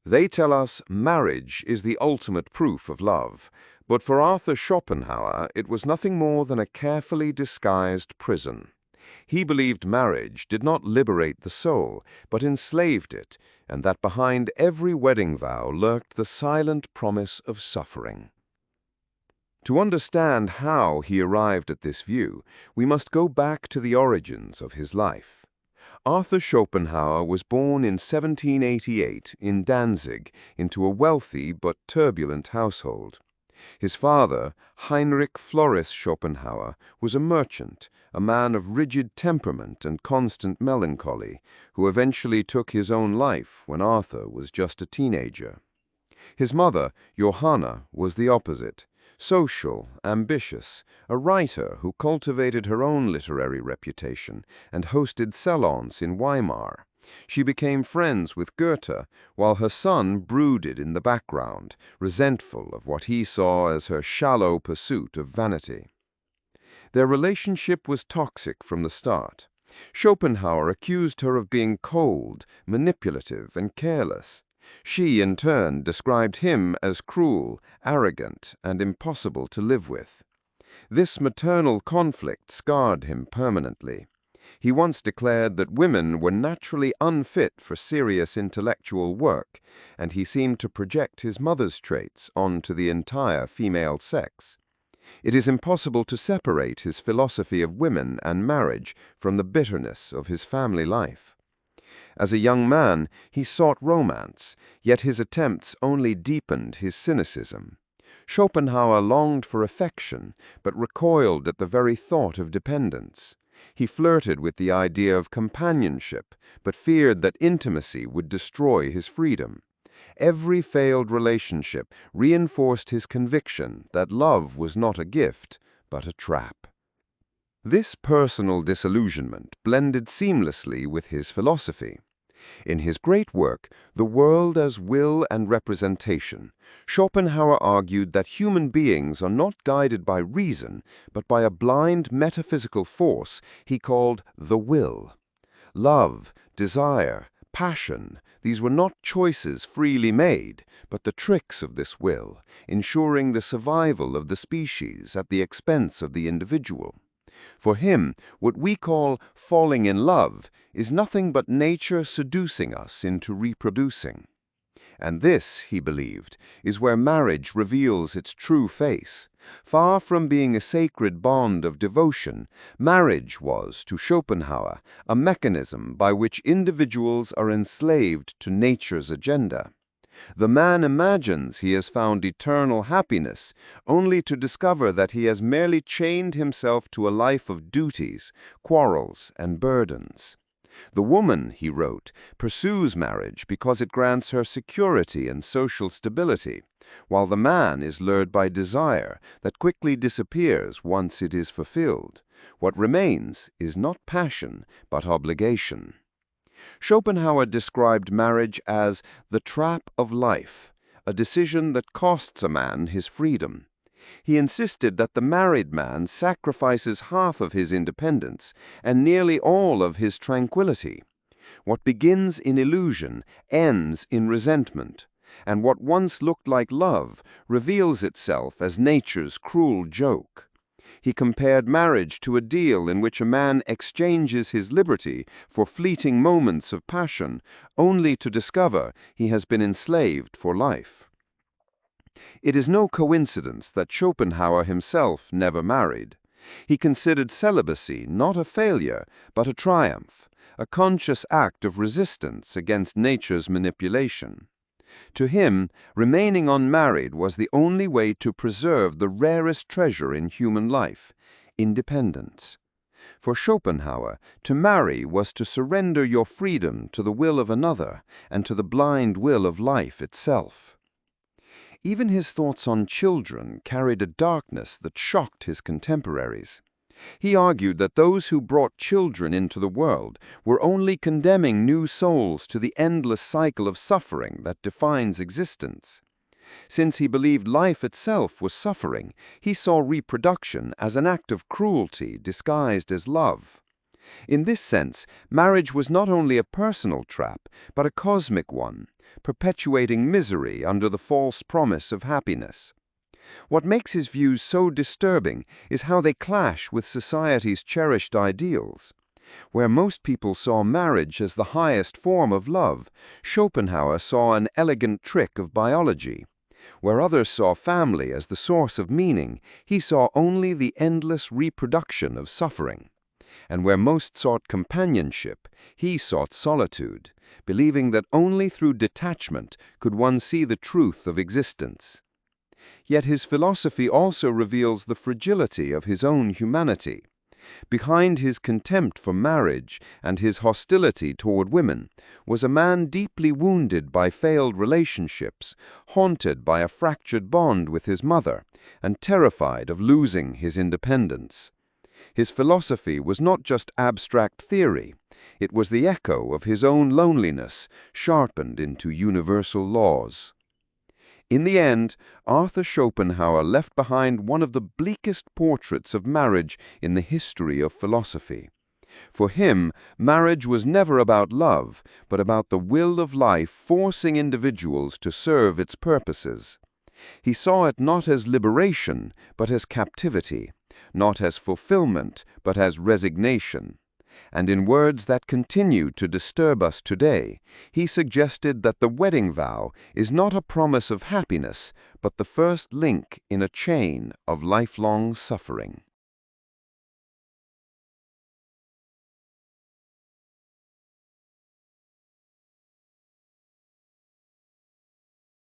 They tell us marriage is the ultimate proof of love, but for Arthur Schopenhauer it was nothing more than a carefully disguised prison. He believed marriage did not liberate the soul, but enslaved it, and that behind every wedding vow lurked the silent promise of suffering. To understand how he arrived at this view, we must go back to the origins of his life. Arthur Schopenhauer was born in 1788 in Danzig into a wealthy but turbulent household. His father, Heinrich Floris Schopenhauer, was a merchant, a man of rigid temperament and constant melancholy, who eventually took his own life when Arthur was just a teenager. His mother, Johanna, was the opposite. Social, ambitious, a writer who cultivated her own literary reputation and hosted salons in Weimar. She became friends with Goethe, while her son brooded in the background, resentful of what he saw as her shallow pursuit of vanity. Their relationship was toxic from the start. Schopenhauer accused her of being cold, manipulative, and careless. She, in turn, described him as cruel, arrogant, and impossible to live with. This maternal conflict scarred him permanently. He once declared that women were naturally unfit for serious intellectual work, and he seemed to project his mother's traits onto the entire female sex. It is impossible to separate his philosophy of women and marriage from the bitterness of his family life. As a young man, he sought romance, yet his attempts only deepened his cynicism. Schopenhauer longed for affection, but recoiled at the very thought of dependence. He flirted with the idea of companionship, but feared that intimacy would destroy his freedom. Every failed relationship reinforced his conviction that love was not a gift, but a trap. This personal disillusionment blended seamlessly with his philosophy. In his great work, The World as Will and Representation, Schopenhauer argued that human beings are not guided by reason, but by a blind metaphysical force he called the will. Love, desire, passion, these were not choices freely made, but the tricks of this will, ensuring the survival of the species at the expense of the individual. For him, what we call falling in love is nothing but nature seducing us into reproducing. And this, he believed, is where marriage reveals its true face. Far from being a sacred bond of devotion, marriage was, to Schopenhauer, a mechanism by which individuals are enslaved to nature's agenda. The man imagines he has found eternal happiness, only to discover that he has merely chained himself to a life of duties, quarrels, and burdens. The woman, he wrote, pursues marriage because it grants her security and social stability, while the man is lured by desire that quickly disappears once it is fulfilled. What remains is not passion, but obligation. Schopenhauer described marriage as the trap of life, a decision that costs a man his freedom. He insisted that the married man sacrifices half of his independence and nearly all of his tranquility. What begins in illusion ends in resentment, and what once looked like love reveals itself as nature's cruel joke. He compared marriage to a deal in which a man exchanges his liberty for fleeting moments of passion, only to discover he has been enslaved for life. It is no coincidence that Schopenhauer himself never married. He considered celibacy not a failure, but a triumph, a conscious act of resistance against nature's manipulation. To him, remaining unmarried was the only way to preserve the rarest treasure in human life, independence. For Schopenhauer, to marry was to surrender your freedom to the will of another and to the blind will of life itself. Even his thoughts on children carried a darkness that shocked his contemporaries. He argued that those who brought children into the world were only condemning new souls to the endless cycle of suffering that defines existence. Since he believed life itself was suffering, he saw reproduction as an act of cruelty disguised as love. In this sense, marriage was not only a personal trap, but a cosmic one, perpetuating misery under the false promise of happiness. What makes his views so disturbing is how they clash with society's cherished ideals. Where most people saw marriage as the highest form of love, Schopenhauer saw an elegant trick of biology. Where others saw family as the source of meaning, he saw only the endless reproduction of suffering. And where most sought companionship, he sought solitude, believing that only through detachment could one see the truth of existence. Yet his philosophy also reveals the fragility of his own humanity. Behind his contempt for marriage and his hostility toward women was a man deeply wounded by failed relationships, haunted by a fractured bond with his mother, and terrified of losing his independence. His philosophy was not just abstract theory, it was the echo of his own loneliness, sharpened into universal laws. In the end, Arthur Schopenhauer left behind one of the bleakest portraits of marriage in the history of philosophy. For him, marriage was never about love, but about the will of life forcing individuals to serve its purposes. He saw it not as liberation, but as captivity, not as fulfillment, but as resignation. And in words that continue to disturb us today, he suggested that the wedding vow is not a promise of happiness, but the first link in a chain of lifelong suffering.